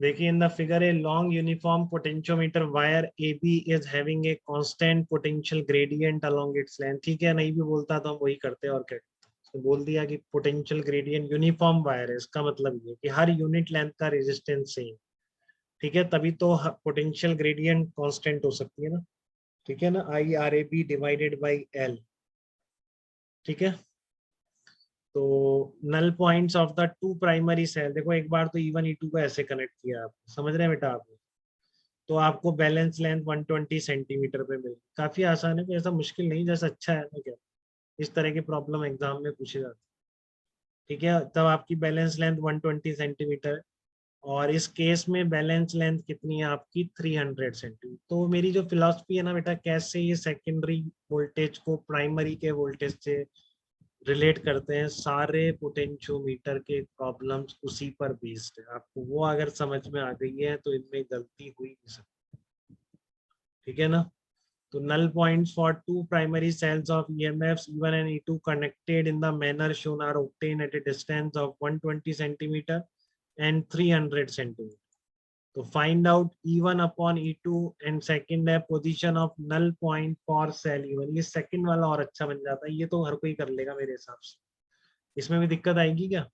देखिए in the figure a long uniform potentiometer wire A B is having a constant potential gradient along its length. ठीक है, नहीं भी बोलता तो हम वही करते हैं और क्या। तो बोल दिया कि पोटेंशियल ग्रेडियंट यूनिफॉर्म वायर है, इसका मतलब ये कि हर यूनिट लेंथ का रेजिस्टेंस सेम। ठीक है, तभी तो पोटेंशियल ग्रेडियंट कांस्टेंट हो सकती है ना। ठीक है ना, I R A B divided by L. ठीक है, तो null points of the two primary cell, देखो एक बार तो E1 E2 को ऐसे कनेक्ट किया आप, समझ रहे हैं बेटा आप। तो आपको बैलेंस लेंथ 120 सेंटीमीटर पे मिली। काफी आसान है, कोई ऐसा मुश्किल नहीं, जैसा अच्छा है ना क्या। इस तरह की प्रॉब्लम एग्जाम में पूछे जाते हैं। ठीक है, तब आपकी बैलेंस लेंथ 120 सेंटीमीटर है। और इस केस में बैलेंस लेंथ कितनी है आपकी 300 सेंटीमीटर। तो मेरी जो फिलॉसफी है ना बेटा, कैसे ये सेकेंडरी वोल्टेज को प्राइमरी के वोल्टेज से रिलेट करते हैं, सारे पोटेंशियोमीटर के प्रॉब्लम्स उसी पर बेस्ड है। आपको वो अगर समझ में आ गई है तो इनमें गलती हुई नहीं सकती। ठीक है ना। तो null points for two primary cells of EMFs E1 and E2 connected in the manner shown are obtained at a distance of 120 centimeter and 300 centimeter. तो find out E1 upon E2 and second है position of null point for cell E1। ये second वाला और अच्छा बन जाता है, ये तो हर कोई कर लेगा मेरे हिसाब से। इसमें भी दिक्कत आएगी क्या?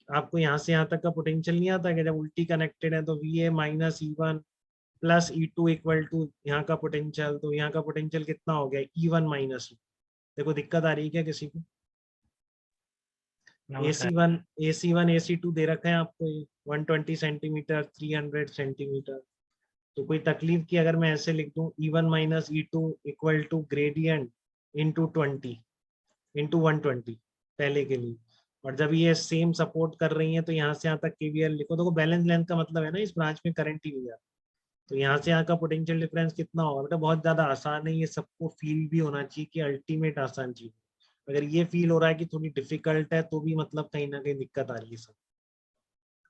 आपको यहाँ से यहाँ तक का पोटेंशियल नहीं आता कि जब उल्टी कनेक्टेड है तो VA minus E1 plus E2 equal to यहाँ का पोटेंशियल, तो यहाँ का पोटेंशियल कितना हो गया E1 माइनस। देखो दिक्कत आ रही है क्या किसी को? AC1 AC2 दे रखा है आपको, ये 120 सेंटीमीटर 300 सेंटीमीटर। तो कोई तकलीफ की अगर मैं ऐसे लिख दूं E1 minus E2 equal to gradient into 20 into 120 पहले के लिए। और जब ये सेम सपोर्ट कर रही है तो यहाँ से यहाँ तक KVL लिखो। देखो बैलेंस लेंथ का मतलब है ना इस ब्रांच में करंट ही नहीं। तो यहाँ से यहाँ का पोटेंशियल डिफरेंस कितना होगा बेटा? बहुत ज्यादा आसान है, ये सबको फील भी होना चाहिए कि अल्टीमेट आसान चीज। अगर ये फील हो रहा है कि थोड़ी डिफिकल्ट है तो भी मतलब कहीं ना कहीं दिक्कत आ रही है सब।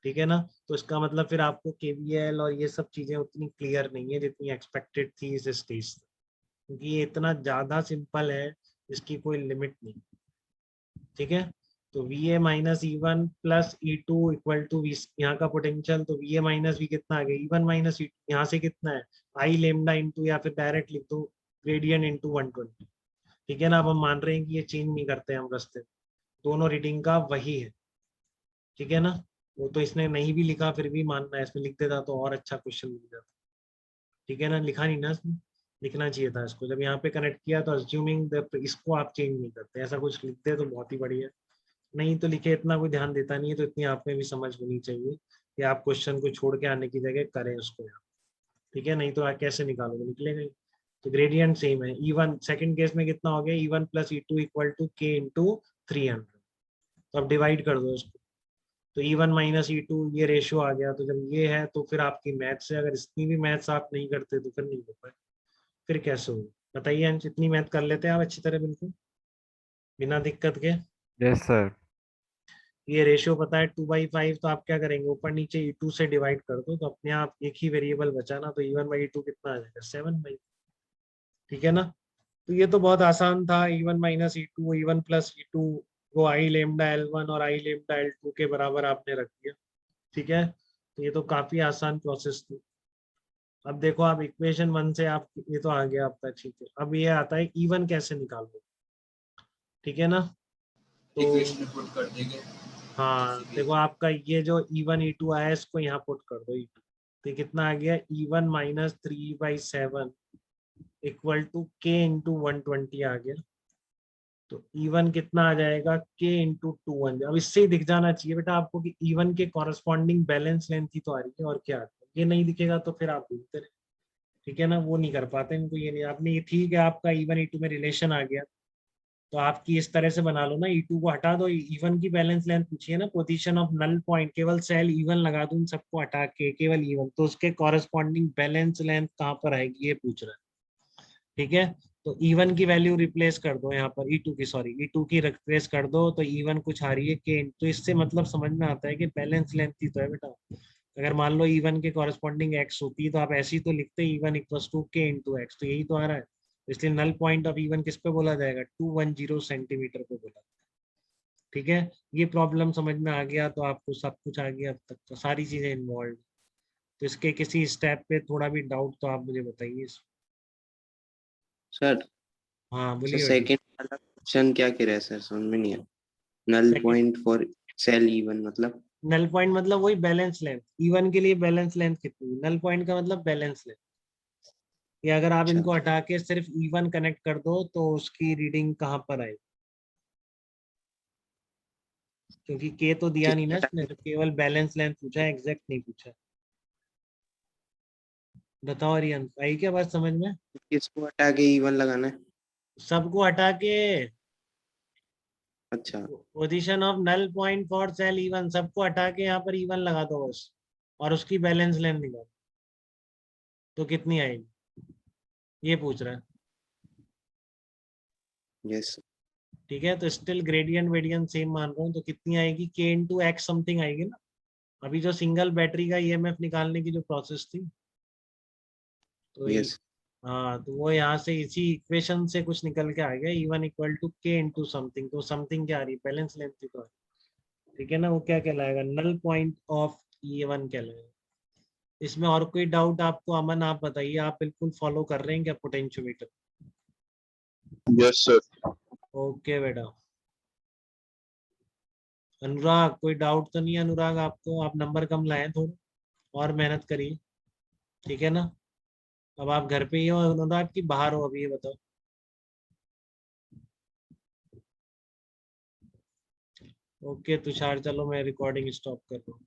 ठीक है ना। तो इसका मतलब फिर आपको KVL और ये सब चीजें उतनी क्लियर नहीं है जितनी एक्सपेक्टेड थी इस स्टेज से, क्योंकि ये इतना ज्यादा सिंपल है, इसकी कोई लिमिट नहीं। ठीक है, तो VA minus E1 plus E2 equal to यहाँ का पोटेंशियल, तो VA माइनस V कितना आ गया E1 माइनस E2, यहाँ से कितना है आई लेमडा इंटू, या फिर डायरेक्ट लिख दो ग्रेडियंट इंटू 120। ठीक है ना, अब हम मान रहे हैं कि ये चेंज नहीं करते हम रास्ते, दोनों रीडिंग का वही है। ठीक है ना, वो तो इसने नहीं भी लिखा फिर भी मानना है, इसमें लिख देता तो और अच्छा क्वेश्चन मिल जाता। ठीक है ना, लिखा नहीं ना इसमें, लिखना चाहिए था इसको। जब यहाँ पे कनेक्ट किया तो अज्यूमिंग इसको आप चेंज नहीं करते, ऐसा कुछ लिखते तो बहुत ही बढ़िया। नहीं तो लिखे, इतना कोई ध्यान देता नहीं है, तो इतनी आप में भी समझ होनी चाहिए कि आप क्वेश्चन को छोड़ के आने की जगह करें उसको यहाँ। ठीक है, नहीं तो आप कैसे निकालोगे, निकलेगा ही। तो ग्रेडियंट सेम है। E1 सेकंड केस में कितना हो गया E1 plus E2 equal to K into 300। तो अब डिवाइड कर दो इसको, तो E1 माइनस E2 ये रेशियो आ गया। तो जब ये है तो फिर आपकी मैथ से, अगर इतनी भी मैथ्स आप नहीं करते तो फिर नहीं हो पाए। फिर कैसे हो बताइए अंश, इतनी मैथ कर लेते हैं आप अच्छी तरह बिल्कुल बिना दिक्कत के। Yes sir. ये रेशियो पता है 2/5, तो आप क्या करेंगे ऊपर नीचे E2 से डिवाइड कर दो, तो अपने आप एक ही वेरिएबल बचा ना, तो E1/E2 कितना आ जाएगा 7/। ठीक है ना। तो ये तो बहुत आसान था। E1 minus E2 E1 plus E2 को आई लेमडा L1 और आई लेमडा L2 के बराबर आपने रख दिया। ठीक है, तो ये तो काफी आसान प्रोसेस थी। अब देखो आप इक्वेशन 1 से आप, ये तो आ गया आपका। ठीक है, अब ये आता है E1 कैसे निकालोगे। ठीक है ना, तो इक्वेशन में पुट कर देंगे हाँ जैसे कि देखो आपका ये जो E1 E2 आया इसको यहाँ पुट कर दो E2। तो ये कितना आ गया E1 minus 3/7 equal to K into 120 आ गया। तो E1 कितना आ जाएगा K इंटू 200। अब इससे ही दिख जाना चाहिए बेटा आपको कि E1 के कॉरस्पॉन्डिंग बैलेंस लेंथ ही तो आ रही है, और क्या। ये नहीं दिखेगा तो फिर आप भूलते रहे। ठीक है ना, वो नहीं कर पाते इनको, ये नहीं आपने, ये ठीक है आपका E1 E2 में रिलेशन आ गया। तो आपकी इस तरह से बना लो ना, E2 को हटा दो, E1 की बैलेंस लेंथ पूछिए ना, पोजीशन ऑफ नल पॉइंट, केवल सेल E1 लगा दूं, इन सबको हटा के केवल E1, तो उसके कॉरेस्पॉन्डिंग बैलेंस लेंथ कहाँ पर आएगी ये पूछ रहा है। ठीक है, तो E1 की वैल्यू रिप्लेस कर दो यहाँ पर, E2 की, सॉरी E2 की रिप्लेस कर दो, तो E1 कुछ आ रही है K। तो इससे मतलब समझ में आता है कि बैलेंस लेंथ ही तो है बेटा। अगर मान लो E1 के कॉरेस्पॉन्डिंग x होती तो आप ऐसे ही तो लिखते E1 equal to K into x, तो यही तो आ रहा है। इसलिए नल पॉइंट ऑफ E1 किस पे बोला जाएगा 210 सेंटीमीटर पे बोला। ठीक है, ये प्रॉब्लम समझ में आ गया तो आपको सब कुछ आ गया अब तक, तो सारी चीजें इन्वॉल्व। तो इसके किसी स्टेप पे थोड़ा भी डाउट तो आप मुझे बताइए। सर हाँ सर बोलिए बेटा। सेकंड वाला क्वेश्चन क्या कह रहा है सर, समझ में नहीं आया। नल Second- point for cell even मतलब नल पॉइंट मतलब वही बैलेंस लेंथ, इवन के लिए बैलेंस लेंथ कितनी, नल पॉइंट का मतलब बैलेंस लेंथ। या अगर आप अच्छा इनको हटा के सिर्फ इवन कनेक्ट कर दो तो उसकी रीडिंग कहाँ पर आएगी, क्योंकि के तो दिया नहीं ना इसने, तो केवल बैलेंस लेंथ पूछा है, एग्जैक्ट नहीं पूछा। बताओ रियन, आई क्या बात समझ में? किसको हटा के इवन लगाना है? सबको हटा के, अच्छा position of null point for cell even सबको हटा के यहाँ पर इवन लगा दो बस, और उसकी बैलेंस लेंथ निकालो तो कितनी आएगी, ये पूछ रहा है। यस ठीक है, तो स्टिल ग्रेडियंट वेडियंट सेम मान रहा हूँ, तो कितनी आएगी, के इंटू एक्स समथिंग आएगी ना। अभी जो सिंगल बैटरी का ईएमएफ निकालने की जो प्रोसेस थी, तो यस हाँ, तो वो यहाँ से इसी इक्वेशन से कुछ निकल के आ गया, E1 इक्वल टू के इंटू समथिंग, तो समथिंग क्या आ रही है, बैलेंस लेंथ ही तो है। ठीक है ना, वो क्या कहलाएगा, नल पॉइंट ऑफ E1 कहलाएगा। इसमें और कोई डाउट आपको, अमन आप बताइए, आप बिल्कुल फॉलो कर रहे हैं क्या पोटेंशियोमीटर? Yes sir. ओके बेटा। अनुराग कोई डाउट तो नहीं है? अनुराग आपको, आप नंबर कम लाए थोड़े और मेहनत करिए, ठीक है ना। अब आप घर पे ही हो अनुराग की बाहर हो अभी, ये बताओ। ओके तुषार, चलो मैं रिकॉर्डिंग स्टॉप कर रहा हूँ।